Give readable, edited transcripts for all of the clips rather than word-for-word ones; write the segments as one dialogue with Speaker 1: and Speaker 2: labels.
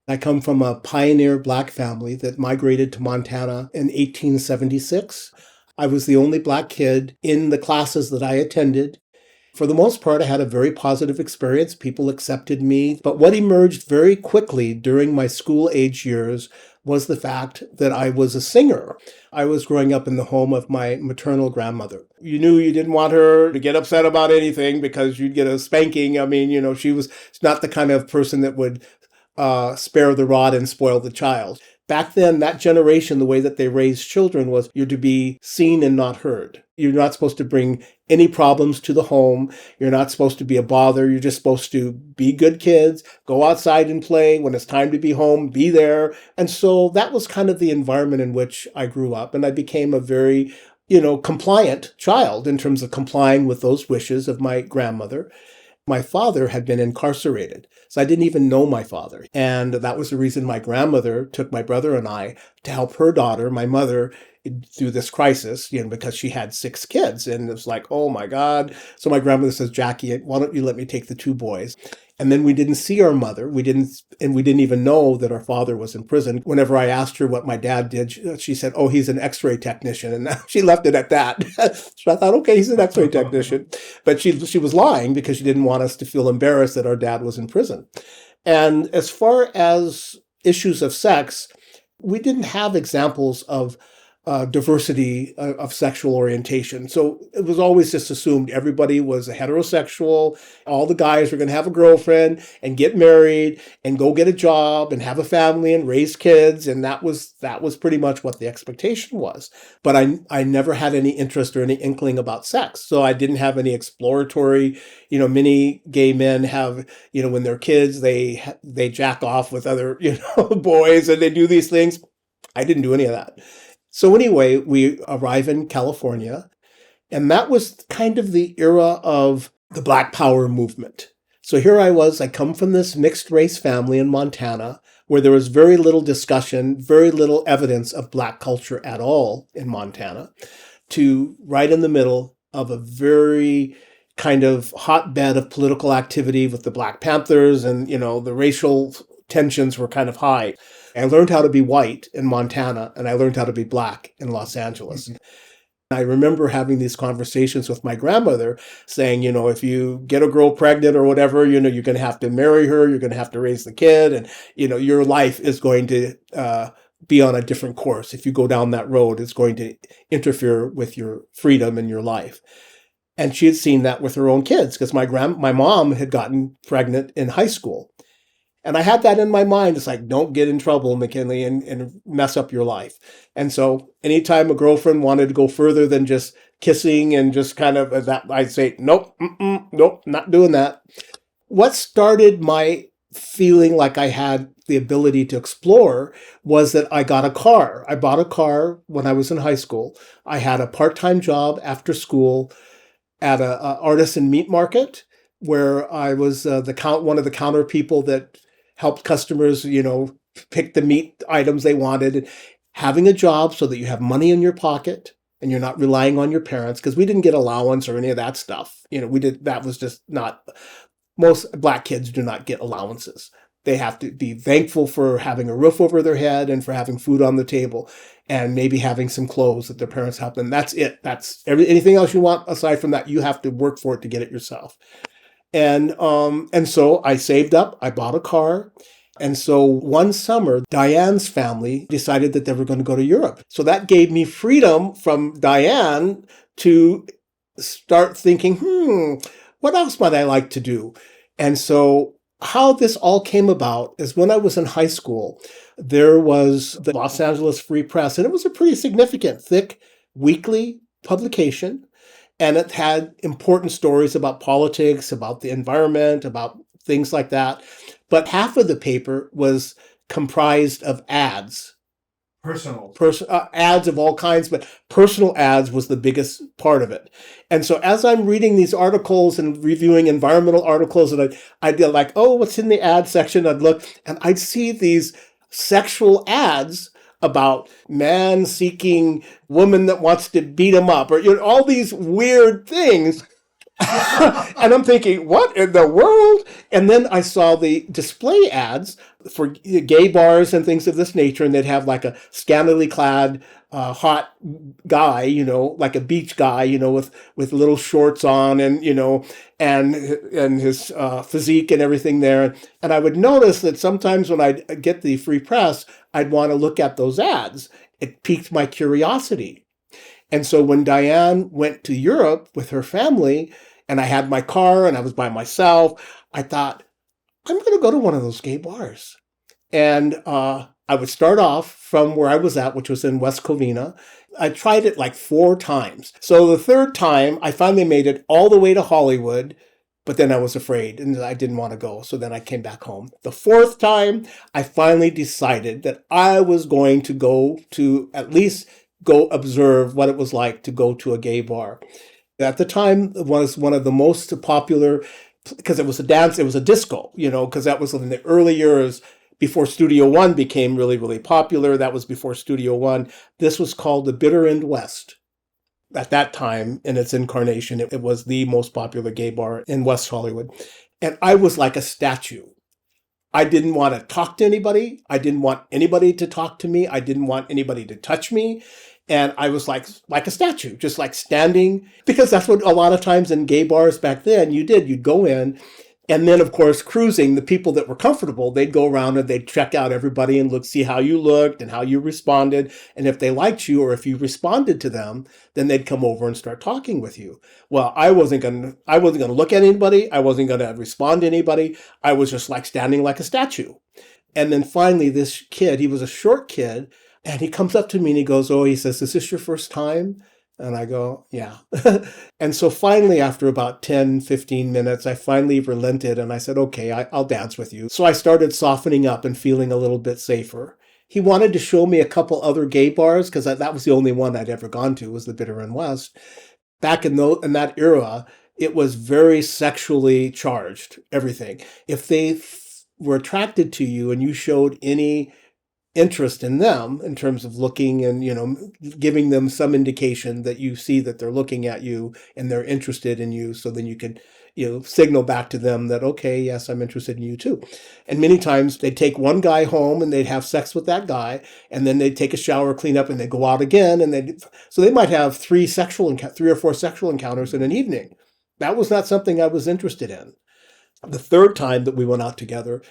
Speaker 1: I come from a pioneer Black family that migrated to Montana in 1876. I was the only Black kid in the classes that I attended. For the most part, I had a very positive experience. People accepted me. But what emerged very quickly during my school age years was the fact that I was a singer. I was growing up in the home of my maternal grandmother. You knew you didn't want her to get upset about anything because you'd get a spanking. I mean, she was not the kind of person that would spare the rod and spoil the child. Back then, that generation, the way that they raised children was you're to be seen and not heard. You're not supposed to bring any problems to the home. You're not supposed to be a bother. You're just supposed to be good kids, go outside and play. When it's time to be home, be there. And so that was kind of the environment in which I grew up. And I became a very, compliant child in terms of complying with those wishes of my grandmother. My father had been incarcerated, so I didn't even know my father. And that was the reason my grandmother took my brother and I to help her daughter, my mother, through this crisis, because she had 6 kids. And it was like, oh my God. So my grandmother says, Jackie, why don't you let me take the 2 boys? And then we didn't see our mother. We didn't even know that our father was in prison. Whenever I asked her what my dad did, she said, oh, he's an x-ray technician. And she left it at that. So I thought, okay, he's an x-ray technician. But she was lying because she didn't want us to feel embarrassed that our dad was in prison. And as far as issues of sex, we didn't have examples of diversity of sexual orientation. So it was always just assumed everybody was a heterosexual. All the guys were going to have a girlfriend and get married and go get a job and have a family and raise kids. And that was pretty much what the expectation was. But I never had any interest or any inkling about sex. So I didn't have any exploratory, many gay men have, when they're kids, they jack off with other, boys and they do these things. I didn't do any of that. So anyway, we arrive in California, and that was kind of the era of the Black Power movement. So here I come from this mixed race family in Montana, where there was very little discussion, very little evidence of Black culture at all in Montana, to right in the middle of a very kind of hotbed of political activity with the Black Panthers, and, the racial tensions were kind of high. I learned how to be white in Montana, and I learned how to be Black in Los Angeles. Mm-hmm. I remember having these conversations with my grandmother saying, if you get a girl pregnant or whatever, you're going to have to marry her, you're going to have to raise the kid, and, your life is going to be on a different course. If you go down that road, it's going to interfere with your freedom and your life. And she had seen that with her own kids because my mom had gotten pregnant in high school. And I had that in my mind. It's like, don't get in trouble, McKinley, and mess up your life. And so anytime a girlfriend wanted to go further than just kissing and just kind of that, I'd say, nope, nope, not doing that. What started my feeling like I had the ability to explore was that I got a car. I bought a car when I was in high school. I had a part-time job after school at a artisan meat market where I was one of the counter people that helped customers, pick the meat items they wanted. Having a job so that you have money in your pocket and you're not relying on your parents, because we didn't get allowance or any of that stuff. That was just not, most Black kids do not get allowances. They have to be thankful for having a roof over their head and for having food on the table and maybe having some clothes that their parents help them. That's it. That's anything else you want aside from that, you have to work for it to get it yourself. And so I saved up, I bought a car. And so one summer, Diane's family decided that they were going to go to Europe. So that gave me freedom from Diane to start thinking, what else might I like to do? And so how this all came about is when I was in high school, there was the Los Angeles Free Press, and it was a pretty significant, thick, weekly publication. And it had important stories about politics, about the environment, about things like that. But half of the paper was comprised of ads. Ads of all kinds, but personal ads was the biggest part of it. And so as I'm reading these articles and reviewing environmental articles, and I'd be like, oh, what's in the ad section? I'd look, and I'd see these sexual ads about man seeking woman that wants to beat him up, or all these weird things. And I'm thinking, what in the world? And then I saw the display ads for gay bars and things of this nature, and they'd have like a scantily clad, hot guy, like a beach guy, with little shorts on, and and his physique and everything there. And I would notice that sometimes when I'd get the free press, I'd want to look at those ads. It piqued my curiosity. And so when Diane went to Europe with her family, and I had my car and I was by myself, I thought, I'm going to go to one of those gay bars. And I would start off from where I was at, which was in West Covina. I tried it like 4 times. So the third time, I finally made it all the way to Hollywood, but then I was afraid and I didn't want to go. So then I came back home. The fourth time, I finally decided that I was going to go to at least go observe what it was like to go to a gay bar. At the time, it was one of the most popular, because it was a dance, it was a disco, because that was in the early years before Studio One became really, really popular. That was before Studio One. This was called the Bitter End West. At that time, in its incarnation, it was the most popular gay bar in West Hollywood. And I was like a statue. I didn't want to talk to anybody. I didn't want anybody to talk to me. I didn't want anybody to touch me. And I was like a statue, just like standing, because that's what a lot of times in gay bars back then you did. You'd go in, and then, of course, cruising, the people that were comfortable, they'd go around and they'd check out everybody and see how you looked and how you responded. And if they liked you or if you responded to them, then they'd come over and start talking with you. Well, I wasn't going to look at anybody. I wasn't going to respond to anybody. I was just like standing like a statue. And then finally, this kid, he was a short kid, and he comes up to me and he says, "Is this your first time?" And I go, "Yeah." And so finally, after about 10, 15 minutes, I finally relented and I said, "Okay, I'll dance with you." So I started softening up and feeling a little bit safer. He wanted to show me a couple other gay bars, because that was the only one I'd ever gone to, was the Bitter End West. Back in that era, it was very sexually charged, everything. If they were attracted to you and you showed any interest in them in terms of looking and, giving them some indication that you see that they're looking at you and they're interested in you, so then you could, signal back to them that, okay, yes, I'm interested in you too. And many times they'd take one guy home and they'd have sex with that guy, and then they'd take a shower, clean up, and they'd go out again. And so they might have 3 or 4 sexual encounters in an evening. That was not something I was interested in. The third time that we went out together,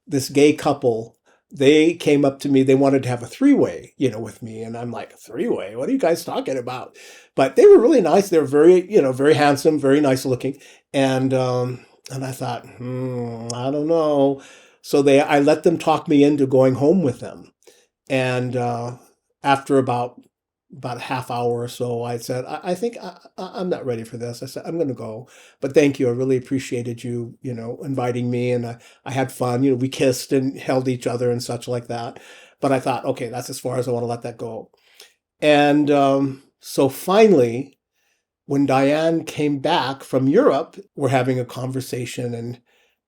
Speaker 1: this gay couple, they came up to me. They wanted to have a 3-way, with me. And I'm like, 3-way? What are you guys talking about? But they were really nice. They were very, very handsome, very nice looking. And I thought, I don't know. So I let them talk me into going home with them. And after about a half hour or so, I said, I think I'm not ready for this. I said, I'm going to go. But thank you. I really appreciated you, inviting me. And I had fun. We kissed and held each other and such like that. But I thought, okay, that's as far as I want to let that go. And so finally, when Diane came back from Europe, we're having a conversation,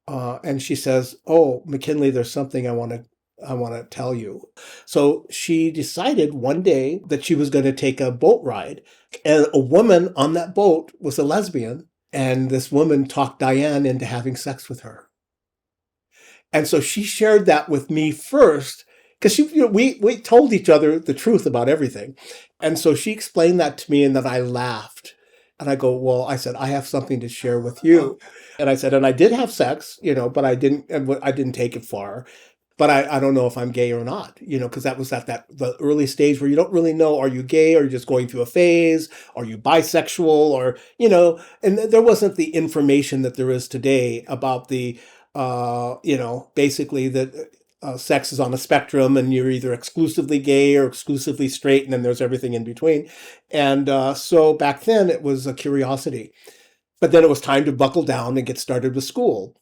Speaker 1: and she says, "Oh, McKinley, there's something I want to tell you." So she decided one day that she was going to take a boat ride. And a woman on that boat was a lesbian. And this woman talked Diane into having sex with her. And so she shared that with me first, because we told each other the truth about everything. And so she explained that to me, and then I laughed. And I go, "Well," I said, "I have something to share with you." And I said, "And I did have sex, but I didn't take it far. But I don't know if I'm gay or not, because that was at the early stage where you don't really know, are you gay, or are you just going through a phase? Are you bisexual? Or, and there wasn't the information that there is today about the, basically that sex is on a spectrum, and you're either exclusively gay or exclusively straight, and then there's everything in between. And so back then it was a curiosity. But then it was time to buckle down and get started with school.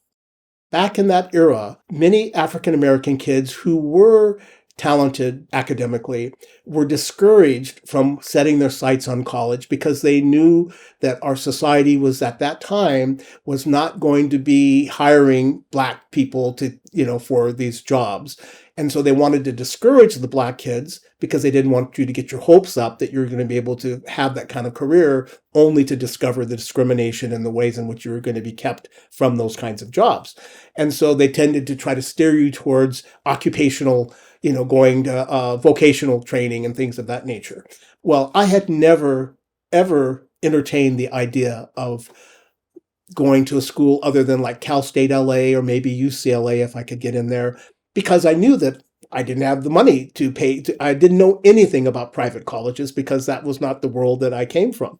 Speaker 1: Back in that era, many African American kids who were talented academically were discouraged from setting their sights on college, because they knew that our society was at that time was not going to be hiring Black people to, for these jobs. And so they wanted to discourage the black kids because they didn't want you to get your hopes up that you're going to be able to have that kind of career, only to discover the discrimination and the ways in which you were going to be kept from those kinds of jobs. And so they tended to try to steer you towards occupational, going to vocational training and things of that nature. Well, I had never, ever entertained the idea of going to a school other than like Cal State LA or maybe UCLA if I could get in there, because I knew that I didn't have the money to pay. I didn't know anything about private colleges because that was not the world that I came from.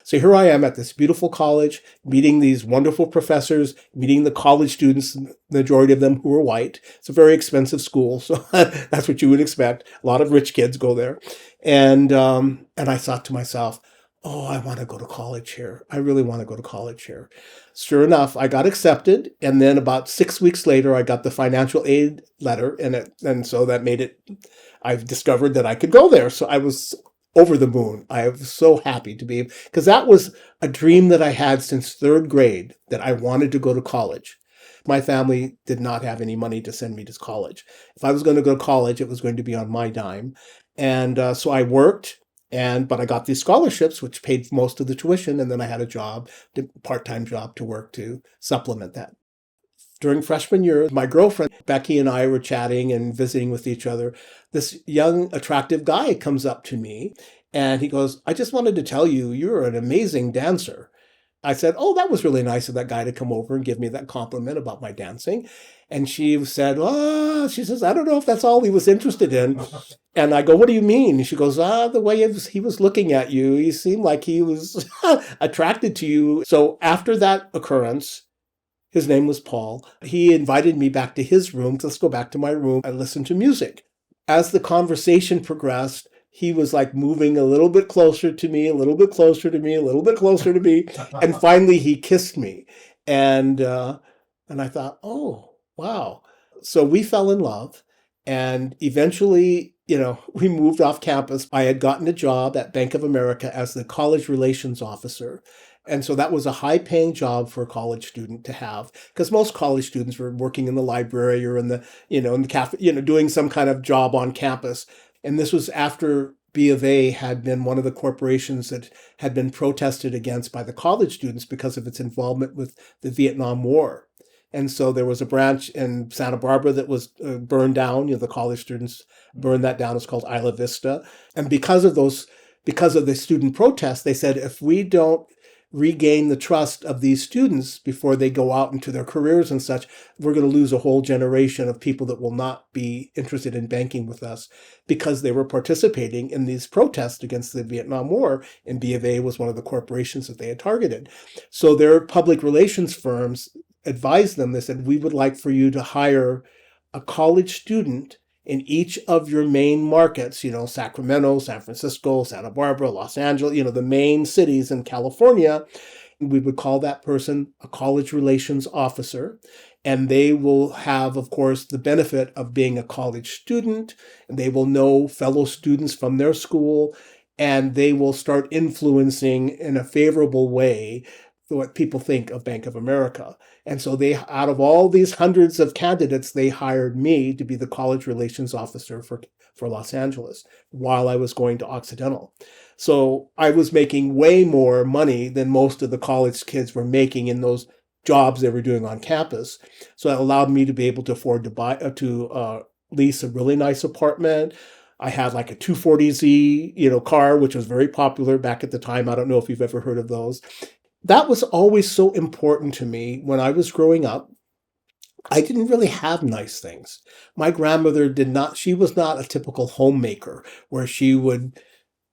Speaker 1: So here I am at this beautiful college, meeting these wonderful professors, meeting the college students, the majority of them who are white. It's a very expensive school, so that's what you would expect. A lot of rich kids go there. And I thought to myself, oh, I want to go to college here. I really want to go to college here. Sure enough, I got accepted. And then about 6 weeks later, I got the financial aid letter. And so that made it, I've discovered that I could go there. So I was over the moon. I was so happy to be, because that was a dream that I had since third grade, that I wanted to go to college. My family did not have any money to send me to college. If I was going to go to college, it was going to be on my dime. And so I worked. But I got these scholarships, which paid most of the tuition. And then I had a job, part-time job to work to supplement that. During freshman year, my girlfriend, Becky, and I were chatting and visiting with each other. This young, attractive guy comes up to me and he goes, I just wanted to tell you, you're an amazing dancer. I said, oh, that was really nice of that guy to come over and give me that compliment about my dancing. And she said, she says, I don't know if that's all he was interested in. And I go, what do you mean? And she goes, the way he was looking at you, he seemed like he was attracted to you. So after that occurrence, his name was Paul, he invited me back to his room. Let's go back to my room and listen to music. As the conversation progressed, he was like moving a little bit closer to me, a little bit closer to me, a little bit closer to me. And finally he kissed me. And I thought, oh, wow. So we fell in love. And eventually, we moved off campus. I had gotten a job at Bank of America as the college relations officer. And so that was a high-paying job for a college student to have, because most college students were working in the library or in the cafe, doing some kind of job on campus. And this was after B of A had been one of the corporations that had been protested against by the college students because of its involvement with the Vietnam War. And so there was a branch in Santa Barbara that was burned down. The college students burned that down. It's called Isla Vista. And because of the student protests, they said, if we don't regain the trust of these students before they go out into their careers and such, we're going to lose a whole generation of people that will not be interested in banking with us, because they were participating in these protests against the Vietnam War, and B of A was one of the corporations that they had targeted. So their public relations firms advised them. They said, we would like for you to hire a college student in each of your main markets, Sacramento, San Francisco, Santa Barbara, Los Angeles, the main cities in California. We would call that person a college relations officer. And they will have, of course, the benefit of being a college student. And they will know fellow students from their school. And they will start influencing in a favorable way what people think of Bank of America. And so out of all these hundreds of candidates, they hired me to be the college relations officer for Los Angeles while I was going to Occidental. So I was making way more money than most of the college kids were making in those jobs they were doing on campus. So it allowed me to be able to afford to lease a really nice apartment. I had like a 240Z, car, which was very popular back at the time. I don't know if you've ever heard of those. That was always so important to me when I was growing up. I didn't really have nice things. My grandmother she was not a typical homemaker where she would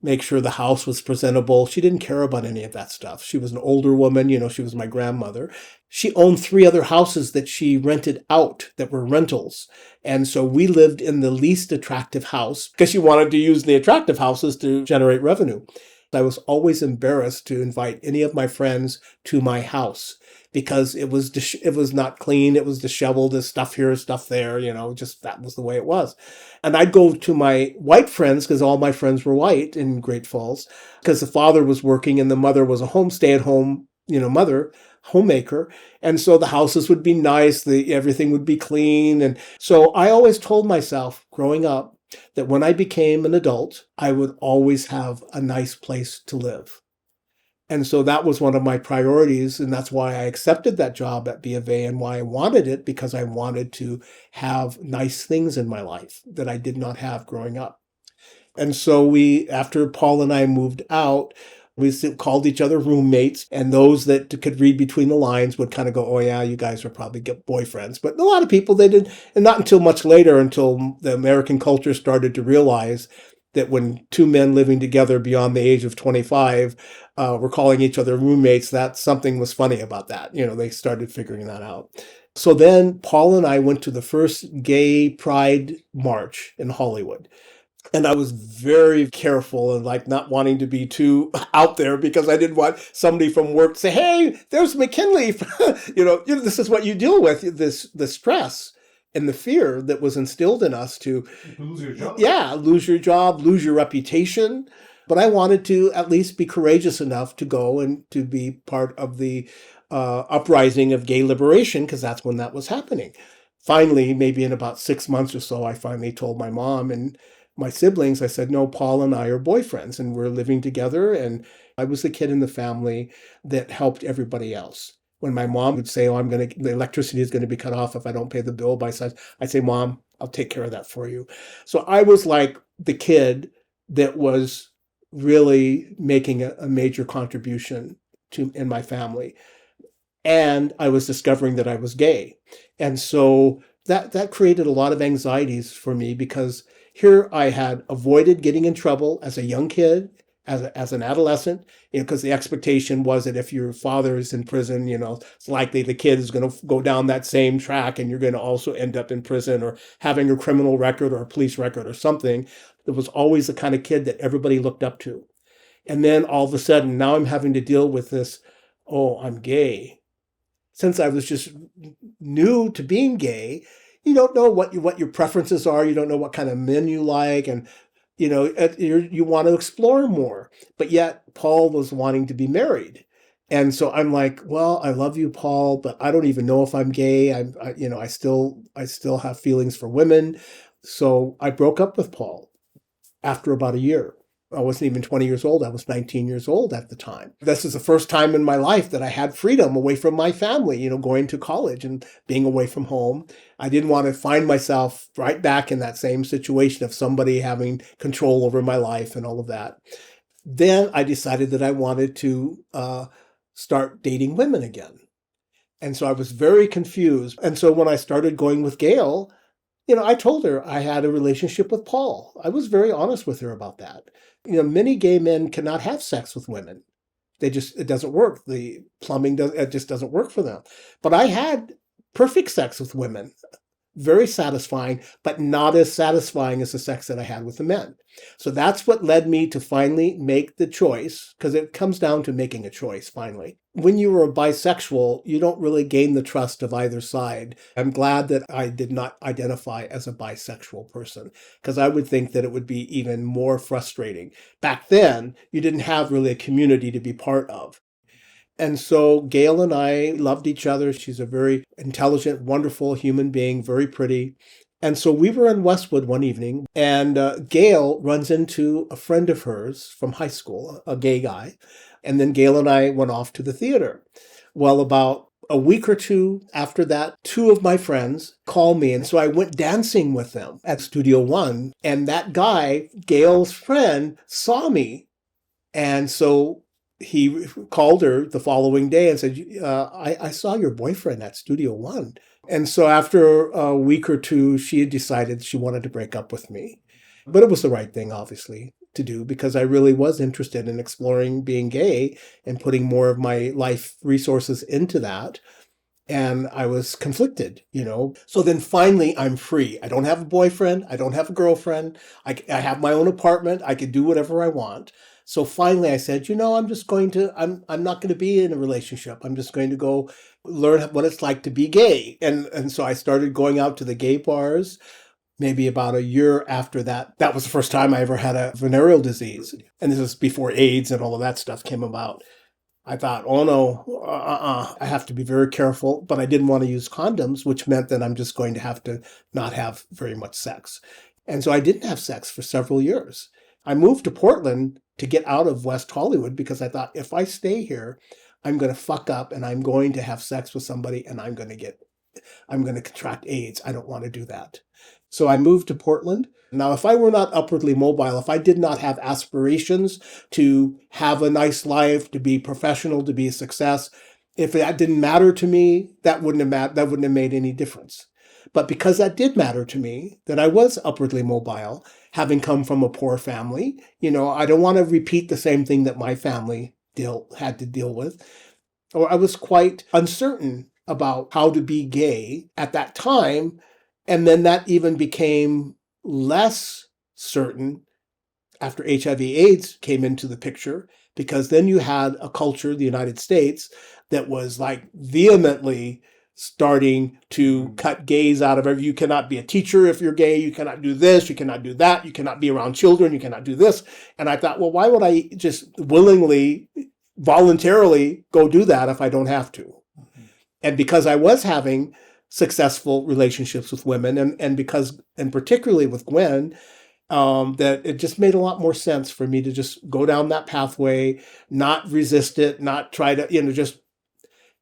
Speaker 1: make sure the house was presentable. She didn't care about any of that stuff. She was an older woman, she was my grandmother. She owned 3 other houses that she rented out that were rentals. And so we lived in the least attractive house because she wanted to use the attractive houses to generate revenue. I was always embarrassed to invite any of my friends to my house because it was not clean. It was disheveled. There's stuff here, stuff there, just that was the way it was. And I'd go to my white friends because all my friends were white in Great Falls because the father was working and the mother was a stay-at-home, mother. homemaker. And so the houses would be nice, everything would be clean. And so I always told myself growing up that when I became an adult, I would always have a nice place to live. And so that was one of my priorities. And that's why I accepted that job at B of A and why I wanted it, because I wanted to have nice things in my life that I did not have growing up. And so after Paul and I moved out, we called each other roommates, and those that could read between the lines would kind of go, oh yeah, you guys are probably get boyfriends. But a lot of people, they didn't, and not until much later, until the American culture started to realize that when two men living together beyond the age of 25 were calling each other roommates, that something was funny about that. They started figuring that out. So then Paul and I went to the first gay pride march in Hollywood. And I was very careful and like not wanting to be too out there because I didn't want somebody from work to say, hey, there's McKinley. This is what you deal with, the stress and the fear that was instilled in us to
Speaker 2: lose your job.
Speaker 1: Yeah, lose your job, lose your reputation. But I wanted to at least be courageous enough to go and to be part of the uprising of gay liberation, because that's when that was happening. Finally, maybe in about 6 months or so, I finally told my mom and my siblings, I said, no, Paul and I are boyfriends and we're living together. And I was the kid in the family that helped everybody else. When my mom would say, oh, the electricity is going to be cut off if I don't pay the bill by such, I'd say, Mom, I'll take care of that for you. So I was like the kid that was really making a major contribution in my family. And I was discovering that I was gay. And so that created a lot of anxieties for me, because here I had avoided getting in trouble as a young kid, as an adolescent, because the expectation was that if your father is in prison, it's likely the kid is going to go down that same track and you're going to also end up in prison or having a criminal record or a police record or something. There was always the kind of kid that everybody looked up to. And then all of a sudden, now I'm having to deal with this, oh, I'm gay. Since I was just new to being gay, you don't know what your preferences are. You don't know what kind of men you like. And, you want to explore more. But yet Paul was wanting to be married. And so I'm like, well, I love you, Paul, but I don't even know if I'm gay. I still have feelings for women. So I broke up with Paul after about a year. I wasn't even 20 years old. I was 19 years old at the time. This is the first time in my life that I had freedom away from my family, going to college and being away from home. I didn't want to find myself right back in that same situation of somebody having control over my life and all of that. Then I decided that I wanted to start dating women again. And so I was very confused. And so when I started going with Gail, I told her I had a relationship with Paul. I was very honest with her about that. Many gay men cannot have sex with women. It doesn't work. The plumbing just doesn't work for them. But I had perfect sex with women. Very satisfying, but not as satisfying as the sex that I had with the men. So that's what led me to finally make the choice, because it comes down to making a choice finally. When you are a bisexual, you don't really gain the trust of either side. I'm glad that I did not identify as a bisexual person, because I would think that it would be even more frustrating. Back then, you didn't have really a community to be part of. And so Gail and I loved each other. She's a very intelligent, wonderful human being, very pretty. And so we were in Westwood one evening, and Gail runs into a friend of hers from high school, a gay guy. And then Gail and I went off to the theater. Well, about a week or two after that, two of my friends called me. And so I went dancing with them at Studio One. And that guy, Gail's friend, saw me. And so he called her the following day and said, I saw your boyfriend at Studio One. And so after a week or two, she had decided she wanted to break up with me. But it was the right thing, obviously, to do, because I really was interested in exploring being gay and putting more of my life resources into that. And I was conflicted, So then finally I'm free. I don't have a boyfriend. I don't have a girlfriend. I have my own apartment. I can do whatever I want. So finally I said, I'm not going to be in a relationship. I'm just going to go learn what it's like to be gay. And so I started going out to the gay bars. Maybe about a year after that, that was the first time I ever had a venereal disease. And this is before AIDS and all of that stuff came about. I thought, oh no, I have to be very careful. But I didn't want to use condoms, which meant that I'm just going to have to not have very much sex. And so I didn't have sex for several years. I moved to Portland to get out of West Hollywood because I thought if I stay here, I'm going to fuck up and I'm going to have sex with somebody and I'm going to contract AIDS. I don't want to do that. So I moved to Portland. Now, if I were not upwardly mobile, if I did not have aspirations to have a nice life, to be professional, to be a success, if that didn't matter to me, that wouldn't have made any difference. But because that did matter to me, that I was upwardly mobile, having come from a poor family, I don't want to repeat the same thing that my family had to deal with. Or I was quite uncertain about how to be gay at that time. And then that even became less certain after HIV/AIDS came into the picture, because then you had a culture, the United States, that was like vehemently starting to cut gays out of every. You cannot be a teacher if you're gay. You cannot do this. You cannot do that. You cannot be around children. You cannot do this. And I thought, well, why would I just voluntarily go do that if I don't have to? And because I was having successful relationships with women, and particularly with Gwen, that it just made a lot more sense for me to just go down that pathway, not resist it, not try to, just.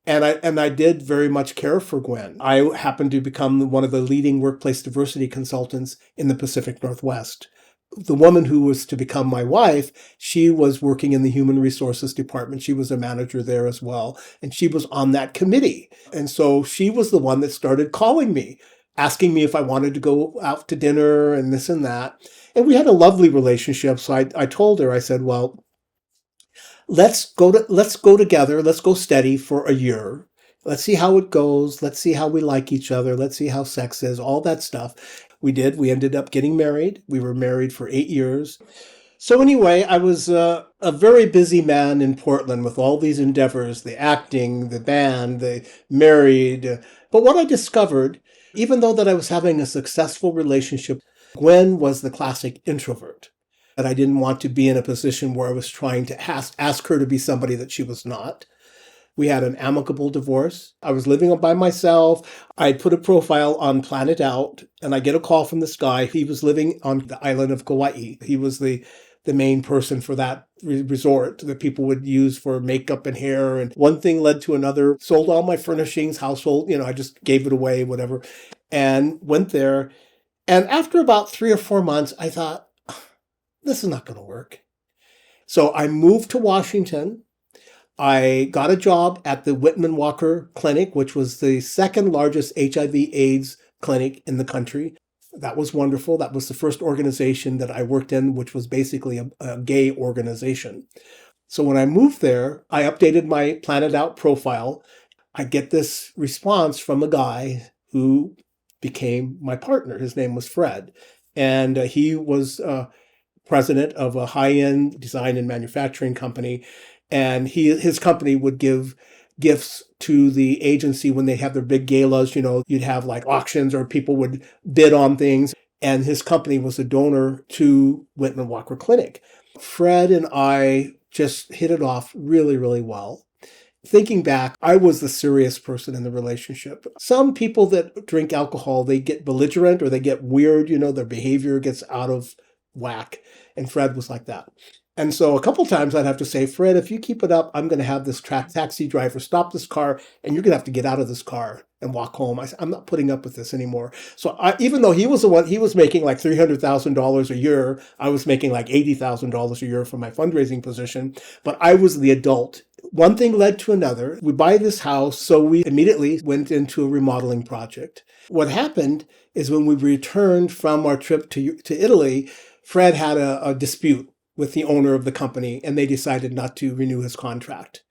Speaker 1: And I did very much care for Gwen. I happened to become one of the leading workplace diversity consultants in the Pacific Northwest. The woman who was to become my wife, she was working in the human resources department. She was a manager there as well. And she was on that committee. And so she was the one that started calling me, asking me if I wanted to go out to dinner and this and that. And we had a lovely relationship. So I told her, I said, well, let's go together. Let's go steady for a year. Let's see how it goes. Let's see how we like each other. Let's see how sex is, all that stuff. We did. We ended up getting married. We were married for 8 years. So anyway, I was a very busy man in Portland with all these endeavors, the acting, the band, the married. But what I discovered, even though that I was having a successful relationship, Gwen was the classic introvert. That I didn't want to be in a position where I was trying to ask her to be somebody that she was not. We had an amicable divorce. I was living by myself. I put a profile on Planet Out, and I get a call from this guy. He was living on the island of Kauai. He was the main person for that resort that people would use for makeup and hair. And one thing led to another. Sold all my furnishings, household. I just gave it away, whatever, and went there. And after about 3 or 4 months, I thought, this is not going to work. So I moved to Washington. I got a job at the Whitman Walker Clinic, which was the second largest HIV/AIDS clinic in the country. That was wonderful. That was the first organization that I worked in, which was basically a gay organization. So when I moved there, I updated my Planet Out profile. I get this response from a guy who became my partner. His name was Fred. And he was president of a high-end design and manufacturing company. And his company would give gifts to the agency when they have their big galas. You'd have like auctions or people would bid on things. And his company was a donor to Whitman Walker Clinic. Fred and I just hit it off really, really well. Thinking back, I was the serious person in the relationship. Some people that drink alcohol, they get belligerent or they get weird. Their behavior gets out of whack. And Fred was like that. And so a couple times I'd have to say, Fred, if you keep it up, I'm going to have this taxi driver stop this car and you're going to have to get out of this car and walk home. I said, I'm not putting up with this anymore. So even though he was making like $300,000 a year, I was making like $80,000 a year from my fundraising position, but I was the adult. One thing led to another. We buy this house, so we immediately went into a remodeling project. What happened is when we returned from our trip to Italy, Fred had a dispute with the owner of the company, and they decided not to renew his contract.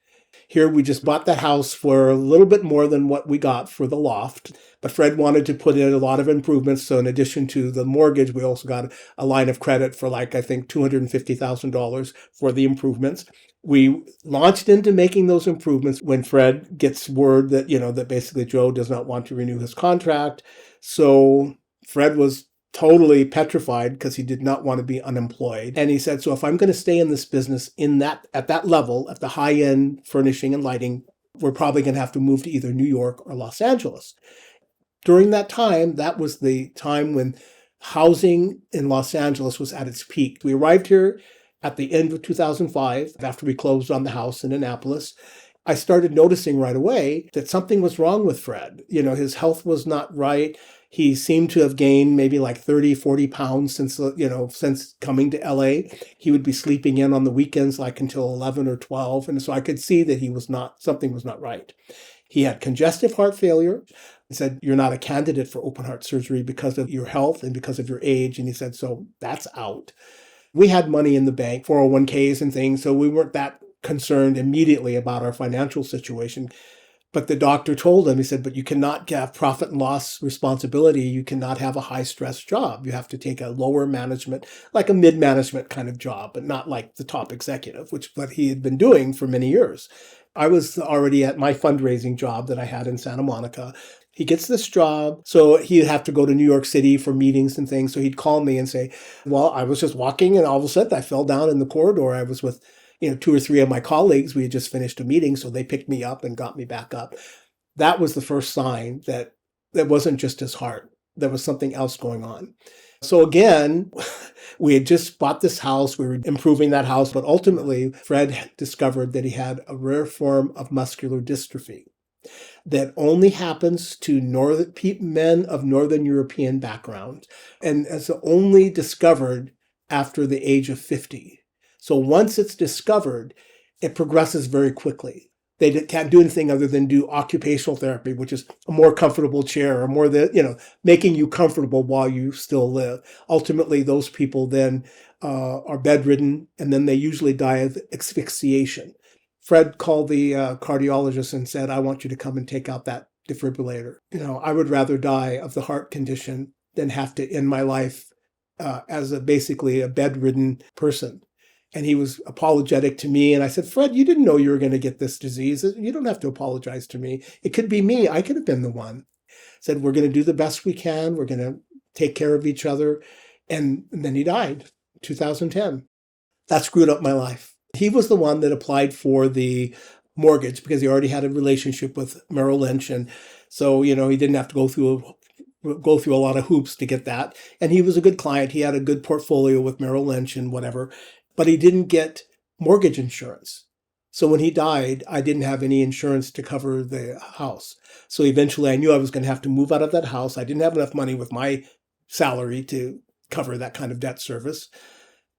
Speaker 1: Here, we just bought the house for a little bit more than what we got for the loft, but Fred wanted to put in a lot of improvements. So in addition to the mortgage, we also got a line of credit for like, I think, $250,000 for the improvements. We launched into making those improvements when Fred gets word that, that basically Joe does not want to renew his contract. So Fred was totally petrified because he did not want to be unemployed. And he said, so if I'm going to stay in this business at that level, at the high end furnishing and lighting, we're probably going to have to move to either New York or Los Angeles. During that time, that was the time when housing in Los Angeles was at its peak. We arrived here at the end of 2005, after we closed on the house in Annapolis. I started noticing right away that something was wrong with Fred. His health was not right. He seemed to have gained maybe like 30, 40 pounds since coming to LA. He would be sleeping in on the weekends like until 11 or 12. And so I could see that something was not right. He had congestive heart failure. He said, you're not a candidate for open heart surgery because of your health and because of your age. And he said, so that's out. We had money in the bank, 401ks and things, so we weren't that concerned immediately about our financial situation. But the doctor told him, he said, but you cannot have profit and loss responsibility. You cannot have a high stress job. You have to take a lower management, like a mid-management kind of job, but not like the top executive, which what he had been doing for many years. I was already at my fundraising job that I had in Santa Monica. He gets this job, so he'd have to go to New York City for meetings and things. So he'd call me and say, well, I was just walking and all of a sudden I fell down in the corridor. I was with two or three of my colleagues. We had just finished a meeting, so they picked me up and got me back up. That was the first sign that it wasn't just his heart. There was something else going on. So again, we had just bought this house. We were improving that house, but ultimately Fred discovered that he had a rare form of muscular dystrophy that only happens to men of Northern European background, and is only discovered after the age of 50. So once it's discovered, it progresses very quickly. They can't do anything other than do occupational therapy, which is a more comfortable chair or more making you comfortable while you still live. Ultimately, those people then are bedridden, and then they usually die of asphyxiation. Fred called the cardiologist and said, I want you to come and take out that defibrillator. I would rather die of the heart condition than have to end my life as basically a bedridden person. And he was apologetic to me. And I said, Fred, you didn't know you were going to get this disease. You don't have to apologize to me. It could be me. I could have been the one. I said, we're going to do the best we can. We're going to take care of each other. And then he died, 2010. That screwed up my life. He was the one that applied for the mortgage because he already had a relationship with Merrill Lynch. And so, he didn't have to go through a lot of hoops to get that. And he was a good client. He had a good portfolio with Merrill Lynch and whatever. But he didn't get mortgage insurance. So when he died, I didn't have any insurance to cover the house. So eventually I knew I was going to have to move out of that house. I didn't have enough money with my salary to cover that kind of debt service.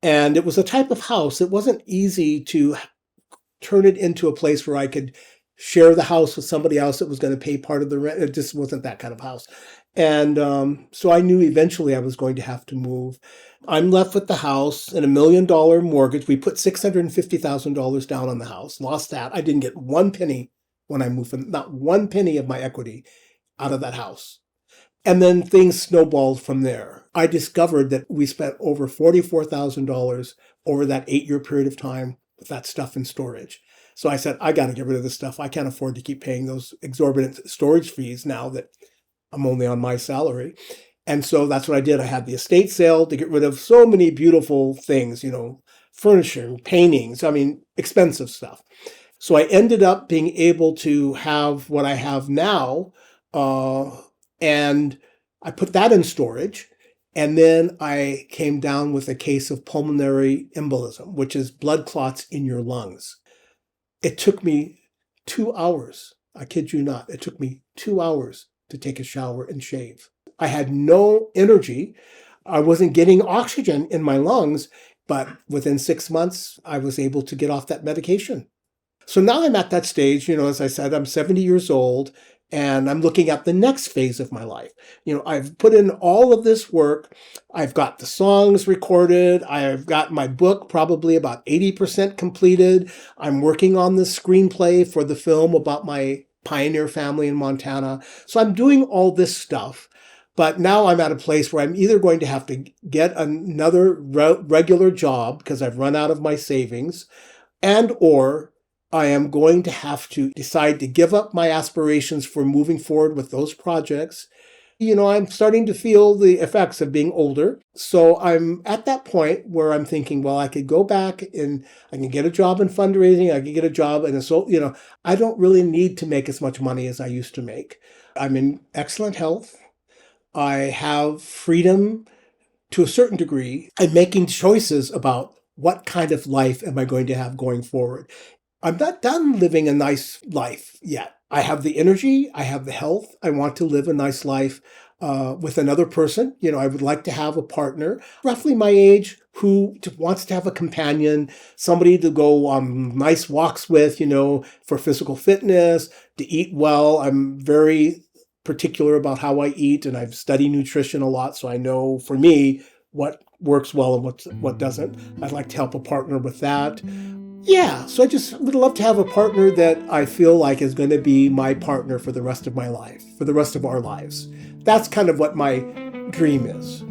Speaker 1: And it was a type of house. It wasn't easy to turn it into a place where I could share the house with somebody else that was going to pay part of the rent. It just wasn't that kind of house. And so I knew eventually I was going to have to move. I'm left with the house and $1 million mortgage. We put $650,000 down on the house, lost that. I didn't get one penny when I moved, not one penny of my equity out of that house. And then things snowballed from there. I discovered that we spent over $44,000 over that 8-year period of time with that stuff in storage. So I said, I got to get rid of this stuff. I can't afford to keep paying those exorbitant storage fees now that I'm only on my salary. And so that's what I did. I had the estate sale to get rid of so many beautiful things, furniture, paintings, expensive stuff. So I ended up being able to have what I have now. And I put that in storage. And then I came down with a case of pulmonary embolism, which is blood clots in your lungs. It took me 2 hours. I kid you not. It took me 2 hours to take a shower and shave. I had no energy. I wasn't getting oxygen in my lungs, but within 6 months, I was able to get off that medication. So now I'm at that stage, as I said, I'm 70 years old and I'm looking at the next phase of my life. I've put in all of this work. I've got the songs recorded. I've got my book probably about 80% completed. I'm working on the screenplay for the film about my pioneer family in Montana. So I'm doing all this stuff. But now I'm at a place where I'm either going to have to get another regular job because I've run out of my savings, and or I am going to have to decide to give up my aspirations for moving forward with those projects, I'm starting to feel the effects of being older. So I'm at that point where I'm thinking, well, I could go back and I can get a job in fundraising. I can get a job in I don't really need to make as much money as I used to make. I'm in excellent health. I have freedom to a certain degree. I'm making choices about what kind of life am I going to have going forward. I'm not done living a nice life yet. I have the energy, I have the health. I want to live a nice life with another person. I would like to have a partner, roughly my age, who wants to have a companion, somebody to go on nice walks with, for physical fitness, to eat well. I'm very particular about how I eat, and I've studied nutrition a lot, so I know for me what works well and what doesn't. I'd like to help a partner with that. Yeah, so I just would love to have a partner that I feel like is going to be my partner for the rest of my life, for the rest of our lives. That's kind of what my dream is.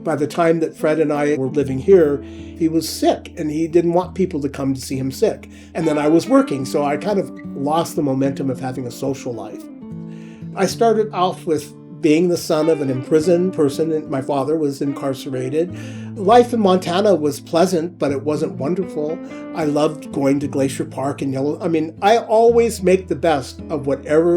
Speaker 1: By the time that Fred and I were living here, he was sick and he didn't want people to come to see him sick. And then I was working, so I kind of lost the momentum of having a social life. I started off with being the son of an imprisoned person, and my father was incarcerated. Life in Montana was pleasant, but it wasn't wonderful. I loved going to Glacier Park and I always make the best of whatever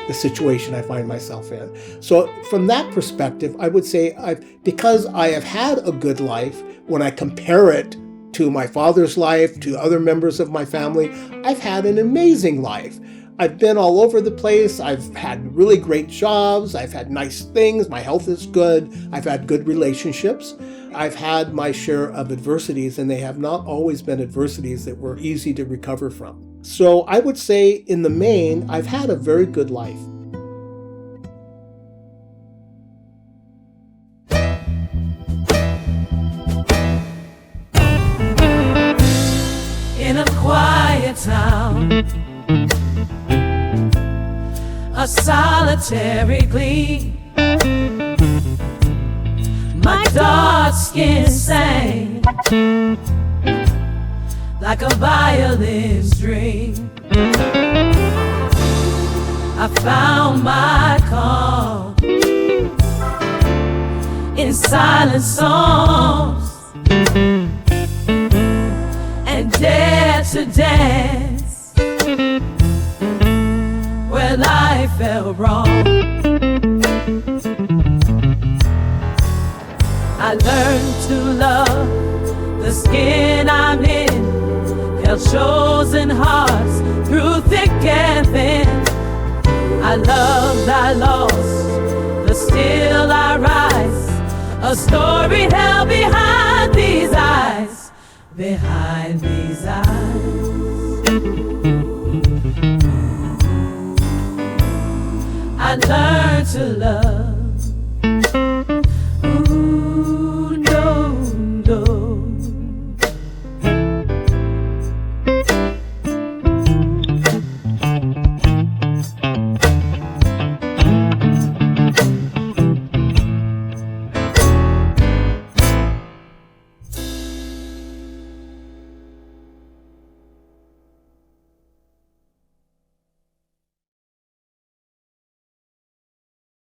Speaker 1: the situation I find myself in. So from that perspective, I would say because I have had a good life, when I compare it to my father's life, to other members of my family, I've had an amazing life. I've been all over the place. I've had really great jobs. I've had nice things. My health is good. I've had good relationships. I've had my share of adversities, and they have not always been adversities that were easy to recover from. So I would say, in the main, I've had a very good life.
Speaker 2: In a quiet town, a solitary gleam, my dark skin sang like a violin's dream. I found my calm in silent songs and dared to dance where life felt wrong. I learned to love the skin I'm in, held chosen hearts through thick and thin. I loved, I lost, but still I rise, a story held behind these eyes, behind these eyes. I learned to love